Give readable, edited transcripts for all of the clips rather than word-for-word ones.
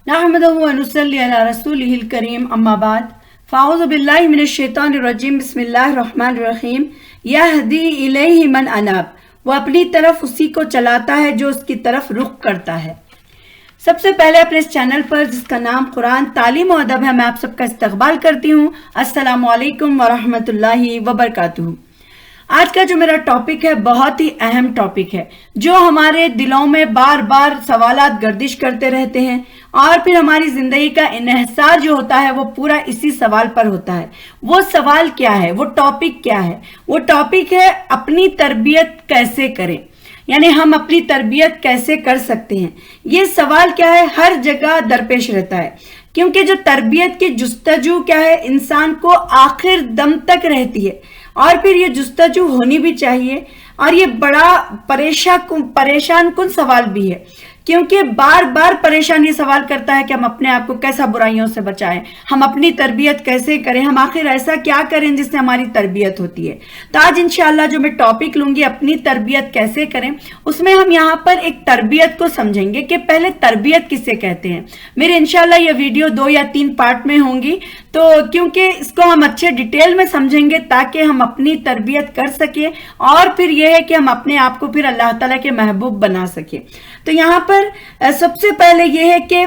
नहमदुहु व नुसल्ली अला रसूलिहिल करीम अम्मा बाद फ़ाऊज़ु बिल्लाहि मिनश शैतानिर रजीम बिस्मिल्लाहिर रहमानिर रहीम यहदी इलैहि मन अनाब। वो अपनी तरफ उसी को चलाता है जो उसकी तरफ रुख करता है। सबसे पहले अपने इस चैनल पर जिसका नाम कुरान तालीम और अदब है, मैं आप सबका इस्तकबाल करती हूँ। अस्सलामु अलैकुम व रहमतुल्लाहि व बरकातुहू। आज का जो मेरा टॉपिक है बहुत ही अहम टॉपिक है, जो हमारे दिलों में बार बार सवालात गर्दिश करते रहते हैं और फिर हमारी जिंदगी का इन्हिसार जो होता है वो पूरा इसी सवाल पर होता है। वो सवाल क्या है, वो टॉपिक क्या है? वो टॉपिक है अपनी तरबियत कैसे करें, यानी हम अपनी तरबियत कैसे कर सकते हैं। ये सवाल क्या है, हर जगह दरपेश रहता है, क्योंकि जो तरबियत की जुस्तजू क्या है इंसान को आखिर दम तक रहती है और फिर ये जुस्तजू होनी भी चाहिए। और ये बड़ा परेशान कुन सवाल भी है, क्योंकि बार बार परेशान ये सवाल करता है कि हम अपने आप को कैसा बुराइयों से बचाएं, हम अपनी तरबियत कैसे करें, हम आखिर ऐसा क्या करें जिससे हमारी तरबियत होती है। तो आज इंशाअल्लाह जो मैं टॉपिक लूंगी अपनी तरबियत कैसे करें, उसमें हम यहाँ पर एक तरबियत को समझेंगे कि पहले तरबियत किसे कहते हैं। मेरे इंशाअल्लाह ये वीडियो 2 या 3 पार्ट में होंगी, तो क्योंकि इसको हम अच्छे डिटेल में समझेंगे ताकि हम अपनी तरबियत कर सके और फिर यह है कि हम अपने आप को फिर अल्लाह ताला के महबूब बना सके। तो यहाँ पर सबसे पहले यह है कि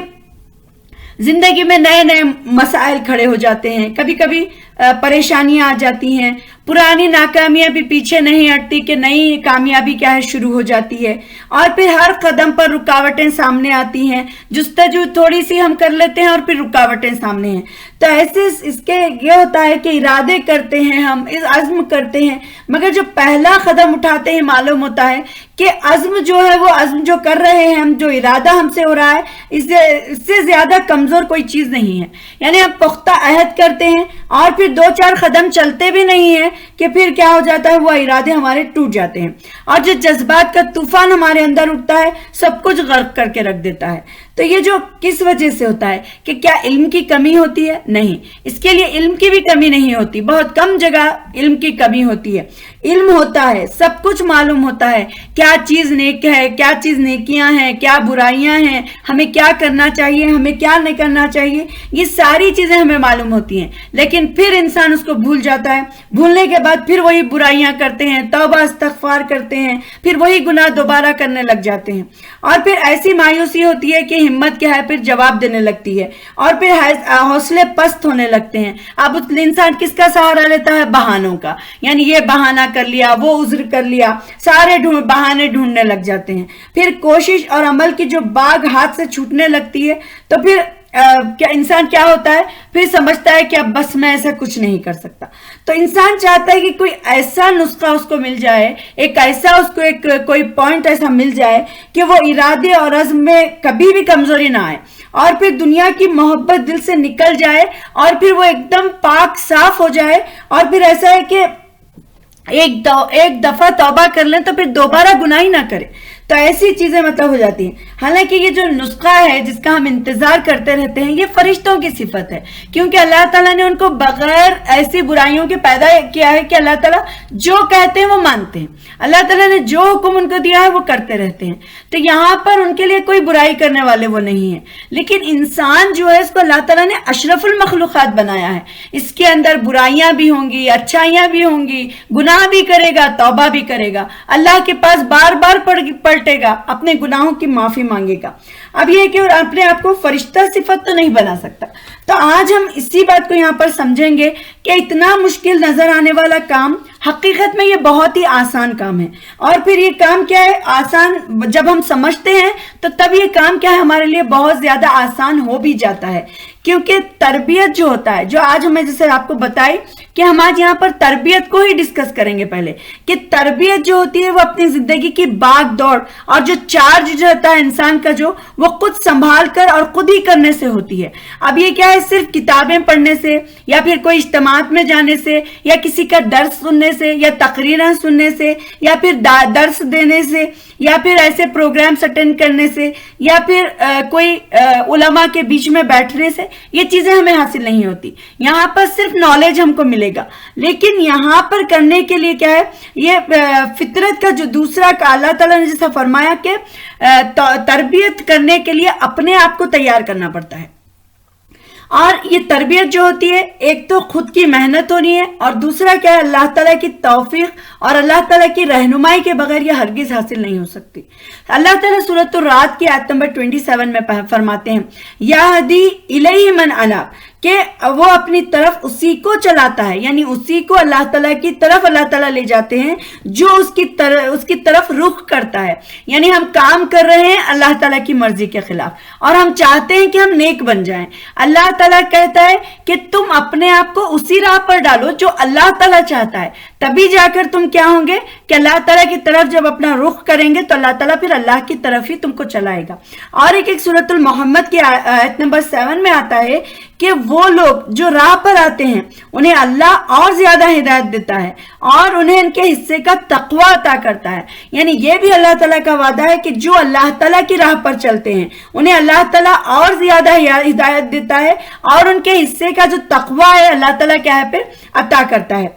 जिंदगी में नए नए मसाइल खड़े हो जाते हैं, कभी कभी परेशानियां आ जाती हैं, पुरानी नाकामियां भी पीछे नहीं हटती कि नई कामयाबी क्या है शुरू हो जाती है और फिर हर कदम पर रुकावटें सामने आती हैं। जुस्तजू थोड़ी सी हम कर लेते हैं और फिर रुकावटें सामने हैं। तो ऐसे इसके ये होता है कि इरादे करते हैं, हम इस अज़्म करते हैं, मगर जो पहला कदम उठाते हैं मालूम होता है कि अज़्म जो है वो अज़्म जो कर रहे हैं हम, जो इरादा हमसे हो रहा है इससे ज्यादा कमजोर कोई चीज नहीं है। यानी हम पुख्ता अहद करते हैं और फिर 2-4 कदम चलते भी नहीं है कि फिर क्या हो जाता है, वो इरादे हमारे टूट जाते हैं और जो जज्बात का तूफान हमारे अंदर उठता है सब कुछ गर्क करके रख देता है। तो ये जो किस वजह से होता है कि क्या इल्म की कमी होती है? नहीं, इसके लिए इल्म की भी कमी नहीं होती, बहुत कम जगह इल्म की कमी होती है। इल्म होता है, सब कुछ मालूम होता है, क्या चीज नेक है, क्या चीज नेकियां हैं, क्या बुराइयां हैं, हमें क्या करना चाहिए, हमें क्या नहीं करना चाहिए, ये सारी चीजें हमें मालूम होती हैं। लेकिन फिर इंसान उसको भूल जाता है, भूलने के बाद फिर वही बुराइयां करते हैं, तौबा इस्तगफार करते हैं, फिर वही गुनाह दोबारा करने लग जाते हैं और फिर ऐसी मायूसी होती है कि हिम्मत क्या है फिर जवाब देने लगती है और फिर हौसले पस्त होने लगते हैं। अब इंसान किसका सहारा लेता है? बहानों का, यानी ये बहाना कर लिया, वो उज्र कर लिया, सारे बहाने ढूंढने लग जाते हैं। फिर कोशिश और अमल की जो बाग हाथ से छूटने लगती है तो फिर क्या इंसान क्या होता है, फिर समझता है कि अब बस मैं ऐसा कुछ नहीं कर सकता। तो इंसान चाहता है कि कोई ऐसा नुस्खा उसको मिल जाए, एक ऐसा उसको एक कोई पॉइंट ऐसा मिल जाए कि वो इरादे और अज़्म में कभी भी कमजोरी ना आए और फिर दुनिया की मोहब्बत दिल से निकल जाए और फिर वो एकदम पाक साफ हो जाए और फिर ऐसा है कि एक दफा तौबा कर लें तो फिर दोबारा गुनाह ही ना करें। तो ऐसी चीजें मतलब हो जाती हैं। हालांकि ये जो नुस्खा है जिसका हम इंतजार करते रहते हैं ये फरिश्तों की सिफत है, क्योंकि अल्लाह ताला ने उनको बगैर ऐसी बुराइयों के पैदा किया है कि अल्लाह ताला जो कहते हैं वो मानते हैं, अल्लाह ताला ने जो हुक्म उनको दिया है वो करते रहते हैं। तो यहाँ पर उनके लिए कोई बुराई करने वाले वो नहीं है। लेकिन इंसान जो है इसको अल्लाह ताला ने अशरफुल मखलूकात बनाया है, इसके अंदर बुराइयां भी होंगी, अच्छाइयां भी होंगी, गुनाह भी करेगा, तौबा भी करेगा, अल्लाह के पास बार बार पलटेगा, अपने गुनाहों की माफी मांगेगा। अब यह कि अपने आप को फरिश्ता सिफत तो नहीं बना सकता। तो आज हम इसी बात को यहाँ पर समझेंगे कि इतना मुश्किल नजर आने वाला काम हकीकत में ये बहुत ही आसान काम है। और फिर ये काम क्या है, आसान जब हम समझते हैं तो तब ये काम क्या है हमारे लिए बहुत ज्यादा आसान हो भी जाता है। क्योंकि तरबियत जो होता है, जो आज हमें जैसे आपको बताई कि हम आज यहाँ पर तरबियत को ही डिस्कस करेंगे पहले, कि तरबियत जो होती है वो अपनी जिंदगी की भाग दौड़ और जो चार्ज जो होता है इंसान का जो वो खुद संभाल कर और खुद ही करने से होती है। अब ये क्या है, सिर्फ किताबें पढ़ने से या फिर कोई इज्तिमात में जाने से या किसी का दर्स सुनने से या तकरीरें सुनने से या फिर दर्स देने से یا پھر ایسے پروگرامز اٹینڈ کرنے سے یا پھر کوئی علماء کے بیچ میں بیٹھنے سے یہ چیزیں ہمیں حاصل نہیں ہوتی. یہاں پر صرف نالج ہم کو ملے گا، لیکن یہاں پر کرنے کے لیے کیا ہے، یہ فطرت کا جو دوسرا کا اللہ تعالیٰ نے جیسا فرمایا کہ تربیت کرنے کے لیے اپنے آپ کو تیار کرنا پڑتا ہے. اور یہ تربیت جو ہوتی ہے ایک تو خود کی محنت ہونی ہے، اور دوسرا کیا ہے، اللہ تعالیٰ کی توفیق اور اللہ تعالیٰ کی رہنمائی کے بغیر یہ ہرگز حاصل نہیں ہو سکتی. اللہ تعالیٰ سورۃ الرعد کی آیت نمبر 27 میں فرماتے ہیں یہدی الیہ من اناب، کہ وہ اپنی طرف اسی کو چلاتا ہے، یعنی اسی کو اللہ تعالیٰ کی طرف اللہ تعالیٰ لے جاتے ہیں جو اس کی طرف رخ کرتا ہے. یعنی ہم کام کر رہے ہیں اللہ تعالیٰ کی مرضی کے خلاف اور ہم چاہتے ہیں کہ ہم نیک بن جائیں. اللہ تعالیٰ کہتا ہے کہ تم اپنے آپ کو اسی راہ پر ڈالو جو اللہ تعالیٰ چاہتا ہے، تبھی جا کر تم کیا ہوں گے کہ اللہ تعالیٰ کی طرف جب اپنا رخ کریں گے تو اللہ تعالیٰ پھر اللہ کی طرف ہی تم کو چلائے گا. اور ایک سورۃ المحمد کی آیت نمبر 7 میں آتا ہے کہ وہ لوگ جو راہ پر آتے ہیں انہیں اللہ اور زیادہ ہدایت دیتا ہے اور انہیں ان کے حصے کا تقوی عطا کرتا ہے. یعنی یہ بھی اللہ تعالیٰ کا وعدہ ہے کہ جو اللہ تعالیٰ کی راہ پر چلتے ہیں انہیں اللہ تعالیٰ اور زیادہ ہدایت دیتا ہے اور ان کے حصے کا جو تقوی ہے اللہ تعالیٰ کیا ہے پھر عطا کرتا ہے.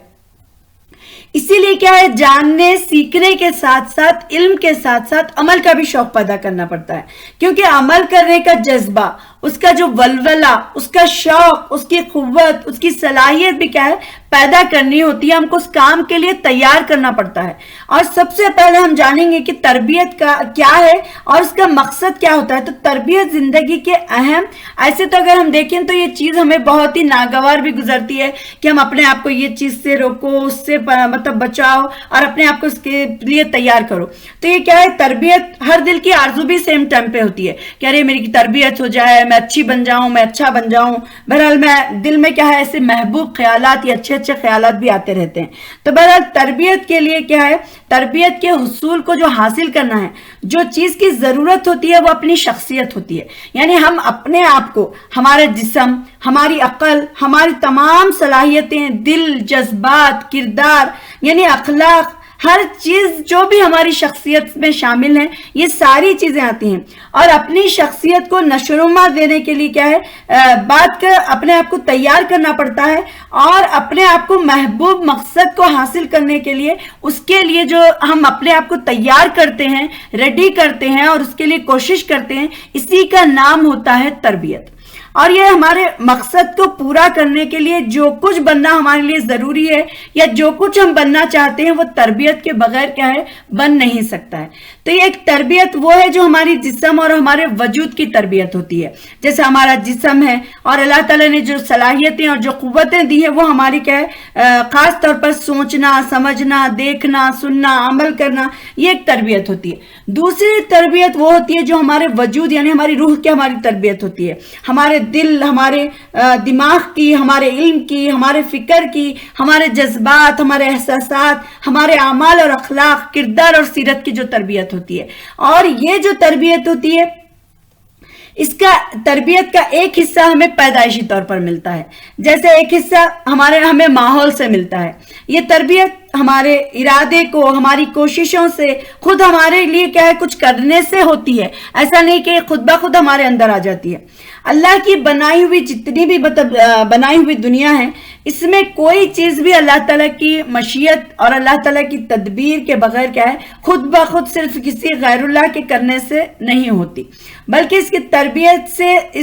اسی لیے کیا ہے، جاننے سیکھنے کے ساتھ ساتھ علم کے ساتھ ساتھ عمل کا بھی شوق پیدا کرنا پڑتا ہے، کیونکہ عمل کرنے کا جذبہ، اس کا جو ولولہ، اس کا شوق، اس کی قوت، اس کی صلاحیت بھی کیا ہے پیدا کرنی ہوتی ہے. ہم کو اس کام کے لیے تیار کرنا پڑتا ہے. اور سب سے پہلے ہم جانیں گے کہ تربیت کا کیا ہے اور اس کا مقصد کیا ہوتا ہے. تو تربیت زندگی کے اہم، ایسے تو اگر ہم دیکھیں تو یہ چیز ہمیں بہت ہی ناگوار بھی گزرتی ہے کہ ہم اپنے آپ کو یہ چیز سے روکو، اس سے مطلب بچاؤ اور اپنے آپ کو اس کے لیے تیار کرو. تو یہ کیا ہے، تربیت ہر دل کی آرزو بھی سیم ٹائم پہ ہوتی ہے کہ ارے میری تربیت ہو جائے، میں اچھی بن جاؤں، میں اچھا بن جاؤں. بہرحال میں دل میں کیا ہے ایسے محبوب خیالات یا اچھے خیالات بھی آتے رہتے ہیں. تو بہرحال تربیت کے لیے کیا ہے، تربیت کے حصول کو جو حاصل کرنا ہے، جو چیز کی ضرورت ہوتی ہے وہ اپنی شخصیت ہوتی ہے. یعنی ہم اپنے آپ کو، ہمارے جسم، ہماری عقل، ہماری تمام صلاحیتیں، دل، جذبات، کردار، یعنی اخلاق، ہر چیز جو بھی ہماری شخصیت میں شامل ہیں یہ ساری چیزیں آتی ہیں. اور اپنی شخصیت کو نشوونما دینے کے لیے کیا ہے، بات کر اپنے آپ کو تیار کرنا پڑتا ہے. اور اپنے آپ کو محبوب مقصد کو حاصل کرنے کے لیے، اس کے لیے جو ہم اپنے آپ کو تیار کرتے ہیں، ریڈی کرتے ہیں اور اس کے لیے کوشش کرتے ہیں، اسی کا نام ہوتا ہے تربیت. اور یہ ہمارے مقصد کو پورا کرنے کے لیے جو کچھ بننا ہمارے لیے ضروری ہے یا جو کچھ ہم بننا چاہتے ہیں وہ تربیت کے بغیر کیا ہے بن نہیں سکتا ہے. تو یہ ایک تربیت وہ ہے جو ہماری جسم اور ہمارے وجود کی تربیت ہوتی ہے. جیسے ہمارا جسم ہے اور اللہ تعالیٰ نے جو صلاحیتیں اور جو قوتیں دی ہیں وہ ہماری کیا ہے، خاص طور پر سوچنا، سمجھنا، دیکھنا، سننا، عمل کرنا، یہ ایک تربیت ہوتی ہے. دوسری تربیت وہ ہوتی ہے جو ہمارے وجود یعنی ہماری روح کی ہماری تربیت ہوتی ہے. ہمارے دل، ہمارے دماغ کی، ہمارے علم کی، ہمارے فکر کی، ہمارے جذبات، ہمارے احساسات، ہمارے اعمال اور اخلاق، کردار اور سیرت کی جو تربیت ہوتی ہے. اور یہ جو تربیت ہوتی ہے، اس کا تربیت کا ایک حصہ ہمیں پیدائشی طور پر ملتا ہے، جیسے ایک حصہ ہمیں ماحول سے ملتا ہے. یہ تربیت ہمارے ارادے کو، ہماری کوششوں سے، خود ہمارے لیے کیا ہے کچھ کرنے سے ہوتی ہے. ایسا نہیں کہ خود بخود ہمارے اندر آ جاتی ہے. اللہ کی بنائی ہوئی جتنی بھی بنائی ہوئی دنیا ہے، اس میں کوئی چیز بھی اللہ تعالیٰ کی مشیت اور اللہ تعالیٰ کی تدبیر کے بغیر کیا ہے خود بخود صرف کسی غیر اللہ کے کرنے سے نہیں ہوتی، بلکہ اس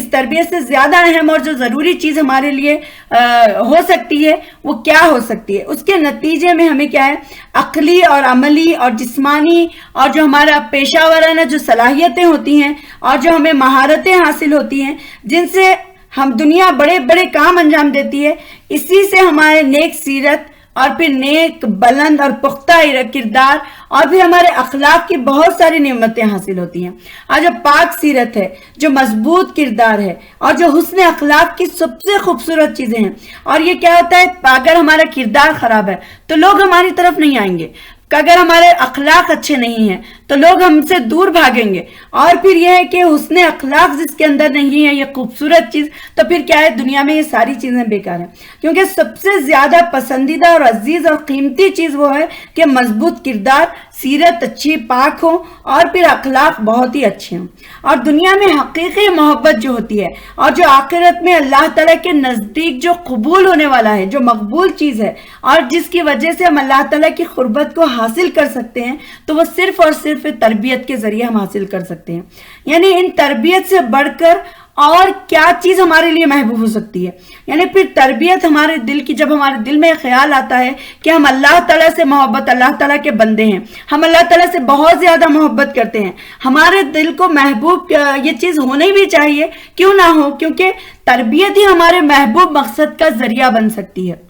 تربیت سے زیادہ اہم اور جو ضروری چیز ہمارے لیے ہو سکتی ہے وہ کیا ہو سکتی ہے. اس کے نتیجے میں ہمیں کیا ہے عقلی اور عملی اور جسمانی اور جو ہمارا پیشہ ورانہ جو صلاحیتیں ہوتی ہیں اور جو ہمیں مہارتیں حاصل ہوتی ہیں جن سے ہم دنیا بڑے بڑے کام انجام دیتی ہے، اسی سے ہمارے نیک سیرت اور پھر نیک بلند اور پختہ کردار اور پھر ہمارے اخلاق کی بہت ساری نعمتیں حاصل ہوتی ہیں. اور جو پاک سیرت ہے، جو مضبوط کردار ہے اور جو حسن اخلاق کی سب سے خوبصورت چیزیں ہیں. اور یہ کیا ہوتا ہے، اگر ہمارا کردار خراب ہے تو لوگ ہماری طرف نہیں آئیں گے، اگر ہمارے اخلاق اچھے نہیں ہیں تو لوگ ہم سے دور بھاگیں گے. اور پھر یہ ہے کہ حسن اخلاق جس کے اندر نہیں ہے، یہ خوبصورت چیز، تو پھر کیا ہے دنیا میں یہ ساری چیزیں بیکار ہیں. کیونکہ سب سے زیادہ پسندیدہ اور عزیز اور قیمتی چیز وہ ہے کہ مضبوط کردار، سیرت اچھی پاک ہو اور پھر اخلاق بہت ہی اچھے ہوں. اور دنیا میں حقیقی محبت جو ہوتی ہے اور جو آخرت میں اللہ تعالیٰ کے نزدیک جو قبول ہونے والا ہے، جو مقبول چیز ہے اور جس کی وجہ سے ہم اللہ تعالیٰ کی قربت کو حاصل کر سکتے ہیں، تو وہ صرف اور صرف تربیت کے ذریعے ہم حاصل کر سکتے ہیں. یعنی ان تربیت سے بڑھ کر اور کیا چیز ہمارے لیے محبوب ہو سکتی ہے. یعنی پھر تربیت ہمارے دل کی، جب ہمارے دل میں خیال آتا ہے کہ ہم اللہ تعالیٰ سے محبت، اللہ تعالیٰ کے بندے ہیں، ہم اللہ تعالیٰ سے بہت زیادہ محبت کرتے ہیں، ہمارے دل کو محبوب یہ چیز ہونی بھی چاہیے، کیوں نہ ہو، کیونکہ تربیت ہی ہمارے محبوب مقصد کا ذریعہ بن سکتی ہے.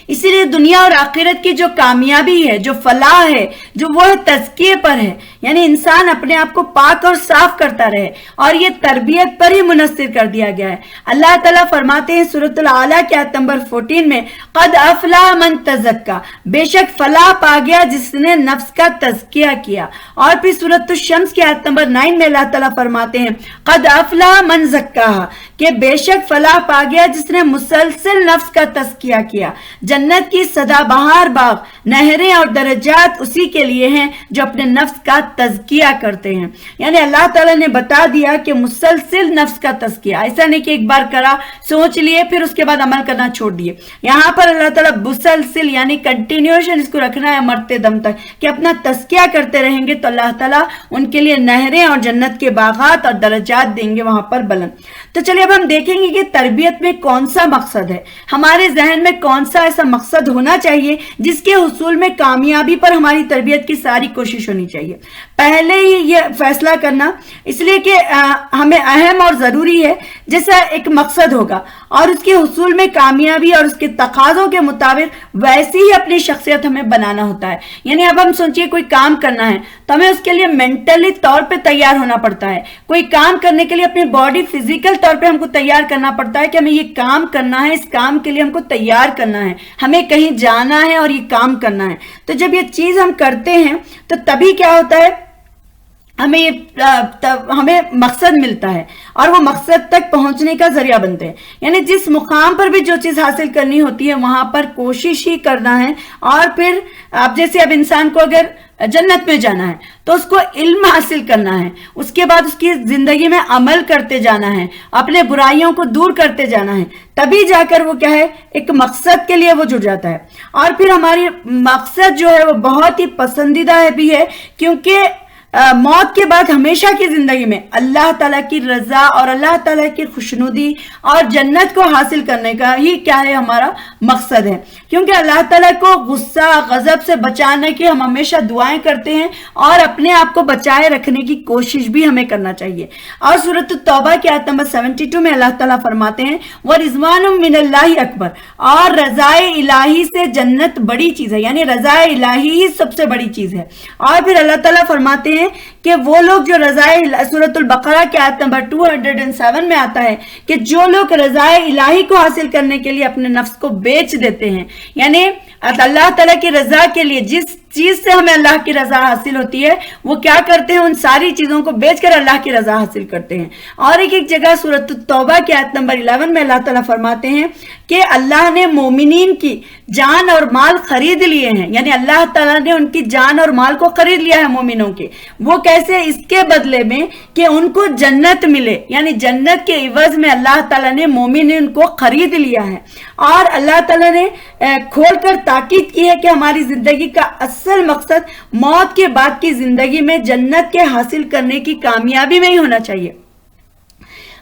اسی لیے دنیا اور آخرت کی جو کامیابی ہے، جو فلاح ہے، جو وہ تزکیے پر ہے. یعنی انسان اپنے آپ کو پاک اور صاف کرتا رہے، اور یہ تربیت پر ہی منحصر کر دیا گیا ہے. اللہ تعالیٰ فرماتے ہیں سورۃ الاعلیٰ کی آیت نمبر 14 میں، قد افلح من تزکا، بے شک فلاح پا گیا جس نے نفس کا تزکیہ کیا. اور پھر سورۃ الشمس کی آیت نمبر 9 میں اللہ تعالیٰ فرماتے ہیں، قد افلح من زکاہا، کہ بے شک فلاح پا گیا جس نے مسلسل نفس کا تزکیہ کیا. جنت کی سدا بہار باغ، نہریں اور درجات اسی کے لیے ہیں جو اپنے نفس کا تزکیہ کرتے ہیں. یعنی اللہ تعالیٰ نے بتا دیا کہ مسلسل نفس کا تزکیہ، ایسا نہیں کہ ایک بار کرا، سوچ لیے، پھر اس کے بعد عمل کرنا چھوڑ دیے. یہاں پر اللہ تعالیٰ مسلسل یعنی کنٹینیوشن اس کو رکھنا ہے مرتے دم تک، کہ اپنا تزکیہ کرتے رہیں گے تو اللہ تعالیٰ ان کے لیے نہریں اور جنت کے باغات اور درجات دیں گے وہاں پر بلند. تو چلیے اب ہم دیکھیں گے کہ تربیت میں کون سا مقصد ہے، ہمارے ذہن میں کون سا ایسا مقصد ہونا چاہیے جس کے حصول میں کامیابی پر ہماری تربیت کی ساری کوشش ہونی چاہیے. پہلے ہی یہ فیصلہ کرنا، اس لیے کہ ہمیں اہم اور ضروری ہے، جیسا ایک مقصد ہوگا اور اس کے حصول میں کامیابی اور اس کے تقاضوں کے مطابق ویسی ہی اپنی شخصیت ہمیں بنانا ہوتا ہے. یعنی اب ہم سوچئے کوئی کام کرنا ہے تو ہمیں اس کے لیے مینٹلی طور پہ تیار ہونا پڑتا ہے. کوئی کام کرنے کے لیے اپنی باڈی فزیکل طور پہ ہم کو تیار کرنا پڑتا ہے کہ ہمیں یہ کام کرنا ہے، اس کام کے لیے ہم کو تیار کرنا ہے، ہمیں کہیں جانا ہے اور یہ کام کرنا ہے. تو جب یہ چیز ہم کرتے ہیں تو تبھی کیا ہوتا ہے، ہمیں مقصد ملتا ہے اور وہ مقصد تک پہنچنے کا ذریعہ بنتے ہیں. یعنی جس مقام پر بھی جو چیز حاصل کرنی ہوتی ہے وہاں پر کوشش ہی کرنا ہے. اور پھر اب جیسے اب انسان کو اگر جنت میں جانا ہے تو اس کو علم حاصل کرنا ہے، اس کے بعد اس کی زندگی میں عمل کرتے جانا ہے، اپنے برائیوں کو دور کرتے جانا ہے، تبھی جا کر وہ کیا ہے، ایک مقصد کے لیے وہ جڑ جاتا ہے. اور پھر ہماری مقصد جو ہے وہ بہت ہی پسندیدہ ہے بھی ہے، کیونکہ موت کے بعد ہمیشہ کی زندگی میں اللہ تعالیٰ کی رضا اور اللہ تعالیٰ کی خوشنودی اور جنت کو حاصل کرنے کا ہی کیا ہے، ہمارا مقصد ہے. کیونکہ اللہ تعالیٰ کو غصہ غضب سے بچانے کی ہم ہمیشہ دعائیں کرتے ہیں اور اپنے آپ کو بچائے رکھنے کی کوشش بھی ہمیں کرنا چاہیے. اور سورۃ التوبہ کی آیت نمبر 72 میں اللہ تعالیٰ فرماتے ہیں، وَرِضْوَانٌ مِّنَ اللَّهِ اکبر، اور رضائے الہی سے جنت بڑی چیز ہے. یعنی رضائے الہی ہی سب سے بڑی چیز ہے. اور پھر اللہ تعالیٰ فرماتے ہیں کہ وہ لوگ جو رضائے، سورۃ البقرہ کی آیت نمبر 207 میں آتا ہے کہ جو لوگ رضائے الہی کو حاصل کرنے کے لیے اپنے نفس کو بیچ دیتے ہیں، یعنی اللہ تعالیٰ کی رضا کے لیے جس چیز سے ہمیں اللہ کی رضا حاصل ہوتی ہے وہ کیا کرتے ہیں، ان ساری چیزوں کو بیچ کر اللہ کی رضا حاصل کرتے ہیں. اور ایک جگہ سورۃ التوبہ کی آیت نمبر 11 میں اللہ تعالیٰ فرماتے ہیں کہ اللہ نے مومنین کی جان اور مال خرید لیے ہیں. یعنی اللہ تعالیٰ نے ان کی جان اور مال کو خرید لیا ہے مومنوں کے. وہ کیسے؟ اس کے بدلے میں کہ ان کو جنت ملے. یعنی جنت کے عوض میں اللہ تعالیٰ نے مومنین کو خرید لیا ہے. اور اللہ تعالیٰ نے کھول کر تاکید کی ہے کہ ہماری زندگی کا اصل مقصد موت کے بعد کی زندگی میں جنت کے حاصل کرنے کی کامیابی میں ہی ہونا چاہیے.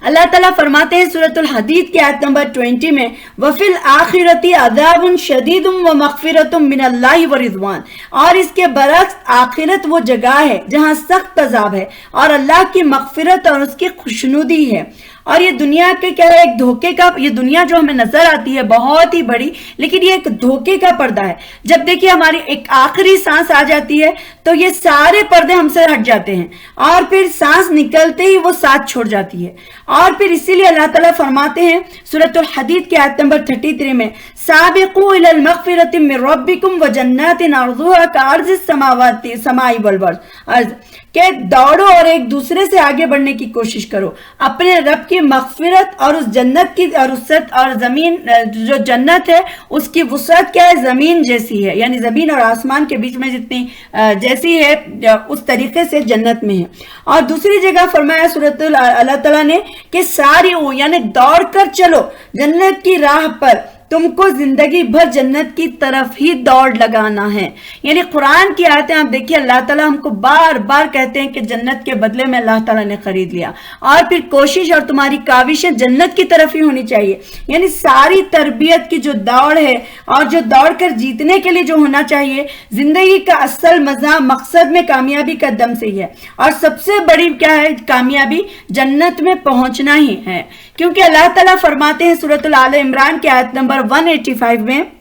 اللہ تعالیٰ فرماتے ہیں سورۃ الحدید کی آیت نمبر 20 میں، وَفِي الْآخِرَةِ عَذَابٌ شَدِيدٌ وَمَغْفِرَةٌ مِّنَ اللَّهِ وَرِضْوَانٌ، اور اس کے برعکس آخرت وہ جگہ ہے جہاں سخت عذاب ہے اور اللہ کی مغفرت اور اس کی خوشنودی ہے. اور یہ دنیا کے کیا ہے، ایک دھوکے کا، یہ دنیا جو ہمیں نظر آتی ہے بہت ہی بڑی، لیکن یہ ایک دھوکے کا پردہ ہے. جب دیکھیے ہماری ایک آخری سانس آ جاتی ہے تو یہ سارے پردے ہم سے ہٹ جاتے ہیں اور پھر سانس نکلتے ہی وہ ساتھ چھوڑ جاتی ہے. اور پھر اسی لیے اللہ تعالیٰ فرماتے ہیں سورۃ الحدید کے آیت نمبر 33 میں، साबिकू इलल मगफिरति मिन रब्बिकुम व जन्नातिन अर्ज़ुहा कअर्ज़िस समाई वल अर्ज़, कि दौड़ो और एक दूसरे से आगे बढ़ने की कोशिश करो, अपने रब की मगफिरत और उस जन्नत की और वसअत, और जमीन जो जन्नत है उसकी वसअत क्या है, जमीन जैसी है, यानी जमीन और आसमान के बीच में जितनी जैसी है उस तरीके से जन्नत में है। और दूसरी जगह फरमाया सूरत अल्लाह ताला ने कि सारी यानी दौड़ कर चलो जन्नत की राह पर, तुमको जिंदगी भर जन्नत की तरफ ही दौड़ लगाना है। यानी कुरान की आयतें आप देखिए, अल्लाह ताला हमको बार बार कहते हैं कि जन्नत के बदले में अल्लाह ताला ने खरीद लिया, और फिर कोशिश और तुम्हारी काविशें जन्नत की तरफ ही होनी चाहिए। यानी सारी तरबियत की जो दौड़ है और जो दौड़ कर जीतने के लिए जो होना चाहिए, जिंदगी का असल मजा मकसद में कामयाबी का दम से ही है, और सबसे बड़ी क्या है कामयाबी, जन्नत में पहुंचना ही है। क्योंकि अल्लाह ताला फरमाते हैं सूरत आल इमरान के आयत नंबर 185 में,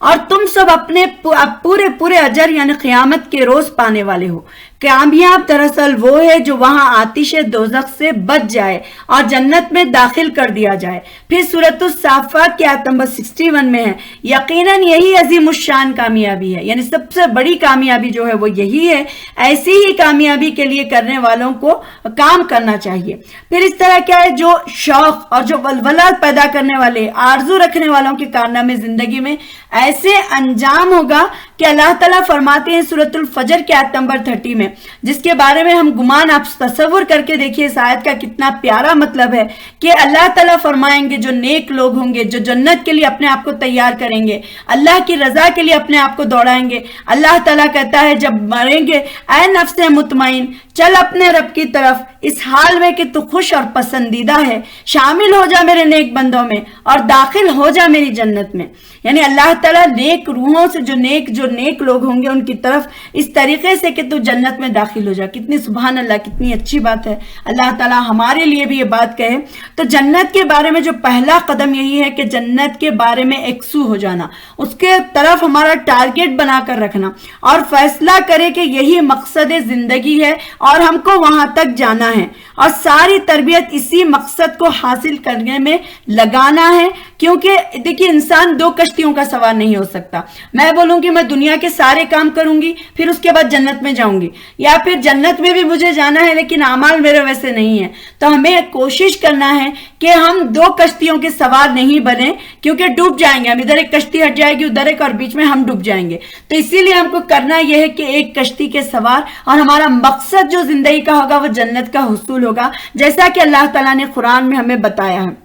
और तुम सब अपने पूरे पूरे अजर यानी क़यामत के रोज पाने वाले हो। कामयाब दरअसल वो है जो वहां आतिश दोज़ख से बच जाए और जन्नत में दाखिल कर दिया जाए। फिर सूरत साफ़ात की आयत नंबर 61 में है, यकीनन यही अज़ीमुश्शान कामयाबी है, यानी सबसे बड़ी कामयाबी जो है वो यही है। ऐसी ही कामयाबी के लिए करने वालों को काम करना चाहिए। फिर इस तरह क्या है, जो शौक और जो वलवला पैदा करने वाले, आरजू रखने वालों के कारनामे जिंदगी में ऐसे अंजाम होगा कि अल्लाह ताला फरमाते हैं सूरतुल फजर के आयत नंबर 30 में, जिसके बारे में हम गुमान आप तसव्वुर करके देखिए इस आयत का कितना प्यारा मतलब है, कि अल्लाह ताला फरमाएंगे जो नेक लोग होंगे, जो जन्नत के लिए अपने आप को तैयार करेंगे, अल्लाह की रजा के लिए अपने आप को दौड़ाएंगे, अल्लाह ताला कहता है जब मरेंगे, ऐ नफ्से मुतमईन चल अपने रब की तरफ इस हाल में कि तू खुश और पसंदीदा है, शामिल हो जा मेरे नेक बंदों में और दाखिल हो जा मेरी जन्नत में। यानी अल्लाह ताला नेक रूहों से जो नेक लोग होंगे उनकी तरफ इस तरीके से कि तू जन्नत में दाखिल हो जा। कितनी सुभान अल्लाह, कितनी अच्छी बात है। अल्लाह ताला हमारे लिए भी ये बात कहे। तो जन्नत के बारे में जो पहला कदम यही है कि जन्नत के बारे में एकसू हो जाना, उसके तरफ हमारा टारगेट बनाकर रखना और फैसला करे कि यही मकसद जिंदगी है और हमको वहां तक जाना है, और सारी तरबियत इसी मकसद को हासिल करने में लगाना है। क्योंकि देखिए, इंसान दो कश्तियों का सवार नहीं हो सकता। मैं बोलूंगी मैं दुनिया के सारे काम करूंगी फिर उसके बाद जन्नत में जाऊंगी, या फिर जन्नत में भी मुझे जाना है लेकिन आमाल मेरे वैसे नहीं है। तो हमें कोशिश करना है कि हम दो कश्तियों के सवार नहीं बने, क्योंकि डूब जाएंगे हम। इधर एक कश्ती हट जाएगी, उधर एक, और बीच में हम डूब जाएंगे। तो इसीलिए हमको करना यह है कि एक कश्ती के सवार, और हमारा मकसद जो जिंदगी का होगा वो जन्नत का हुसूल होगा, जैसा कि अल्लाह ताला ने कुरान में हमें बताया है।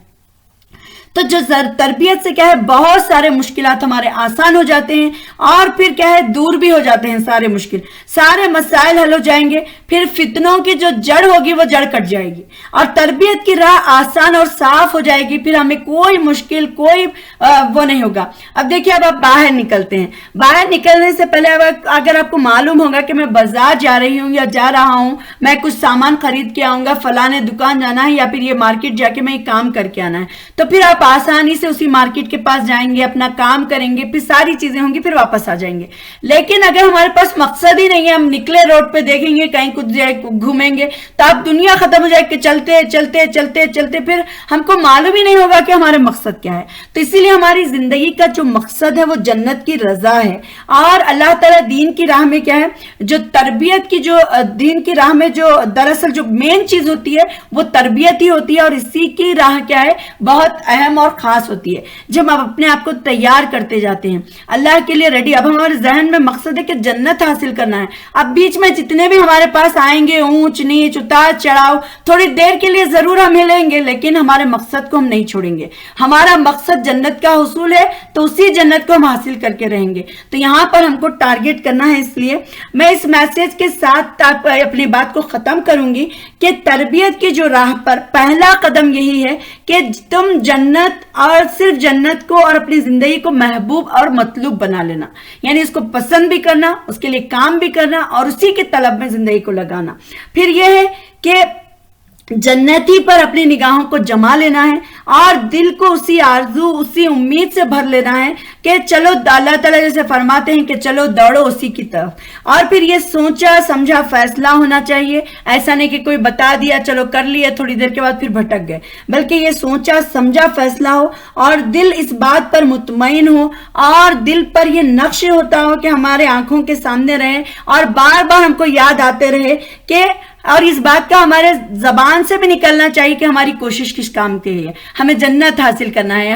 तो जो तरबियत से क्या है, बहुत सारे मुश्किलात हमारे आसान हो जाते हैं, और फिर क्या है, दूर भी हो जाते हैं सारे मुश्किल, सारे मसाइल हल हो जाएंगे। फिर फितनों की जो जड़ होगी वो जड़ कट जाएगी, और तरबियत की राह आसान और साफ हो जाएगी। फिर हमें कोई मुश्किल, कोई वो नहीं होगा। अब देखिए, अब आप बाहर निकलते हैं, बाहर निकलने से पहले अगर आपको मालूम होगा कि मैं बाजार जा रही हूँ या जा रहा हूँ, मैं कुछ सामान खरीद के आऊंगा, फलाने दुकान जाना है, या फिर ये मार्केट जाके मैं काम करके आना है, तो फिर आप आसानी से उसी मार्केट के पास जाएंगे, अपना काम करेंगे, फिर सारी चीजें होंगी, फिर वापस आ जाएंगे। लेकिन अगर हमारे पास मकसद ही नहीं है, हम निकले रोड पे देखेंगे कहीं कुछ घूमेंगे, तो अब दुनिया खत्म हो जाएगी, चलते चलते चलते चलते फिर हमको मालूम ही नहीं होगा कि हमारे मकसद क्या है। तो इसीलिए हमारी जिंदगी का जो मकसद है वो जन्नत की रजा है। और अल्लाह ताला दीन की राह में क्या है, जो तरबियत की, जो दीन की राह में जो दरअसल जो मेन चीज होती है वो तरबियत ही होती है, और इसी की राह क्या है, बहुत अहम और खास होती है। जब हम अपने आप को तैयार करते जाते हैं अल्लाह के लिए रेडी, अब हमारे जहन में मकसद है कि जन्नत हासिल करना है। अब बीच में जितने भी हमारे पास आएंगे, ऊंच नीच उतार चढ़ाव, थोड़ी देर के लिए जरूर हम हिलेंगे, लेकिन हमारे मकसद को हम नहीं छोड़ेंगे। हमारा मकसद जन्नत का हुसूल है, तो उसी जन्नत को हम हासिल करके रहेंगे। तो यहां पर हमको टारगेट करना है। इसलिए मैं इस मैसेज के साथ अपनी बात को खत्म करूंगी कि तरबियत की जो राह पर पहला कदम यही है कि तुम जन्नत, और सिर्फ जन्नत को और अपनी जिंदगी को महबूब और मतलूब बना लेना, यानी इसको पसंद भी करना, उसके लिए काम भी करना, और उसी के तलब में जिंदगी को लगाना। फिर यह है कि जन्नती पर अपनी निगाहों को जमा लेना है और दिल को उसी आरजू उसी उम्मीद से भर लेना है कि चलो, अल्लाह ताला जैसे फरमाते हैं कि चलो दौड़ो उसी की तरफ। और फिर ये सोचा समझा फैसला होना चाहिए, ऐसा नहीं कि कोई बता दिया चलो कर लिया थोड़ी देर के बाद फिर भटक गए, बल्कि ये सोचा समझा फैसला हो और दिल इस बात पर मुतमईन हो और दिल पर ये नक्श होता हो कि हमारे आंखों के सामने रहे और बार बार हमको याद आते रहे कि, और इस बात का हमारे जबान से भी निकलना चाहिए कि हमारी कोशिश किस काम की है, हमें जन्नत हासिल करना है,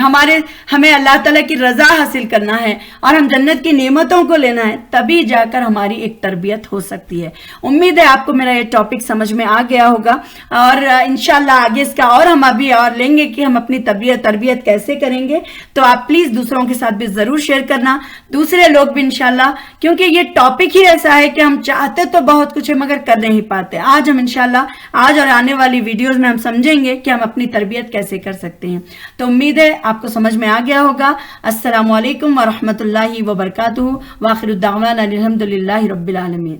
हमें अल्लाह ताला की रजा हासिल करना है और हम जन्नत की नेमतों को लेना है, तभी जाकर हमारी एक तरबियत हो सकती है। उम्मीद है आपको मेरा ये टॉपिक समझ में आ गया होगा और इंशाल्लाह आगे इसका और हम अभी और लेंगे कि हम अपनी तरबियत कैसे करेंगे। तो आप प्लीज दूसरों के साथ भी जरूर शेयर करना, दूसरे लोग भी इंशाल्लाह, क्योंकि ये टॉपिक ही ऐसा है कि हम चाहते तो बहुत कुछ है मगर कर नहीं पाते। आज हम इंशाल्लाह आज और आने वाली वीडियोस में हम समझेंगे कि हम अपनी तरबियत कैसे कर सकते हैं। तो उम्मीद है आपको समझ में आ गया होगा। अस्सलामु अलैकुम व रहमतुल्लाहि व बरकातुहू व आखिरु दावाना अल्हम्दुलिल्लाहि रब्बिल आलमीन।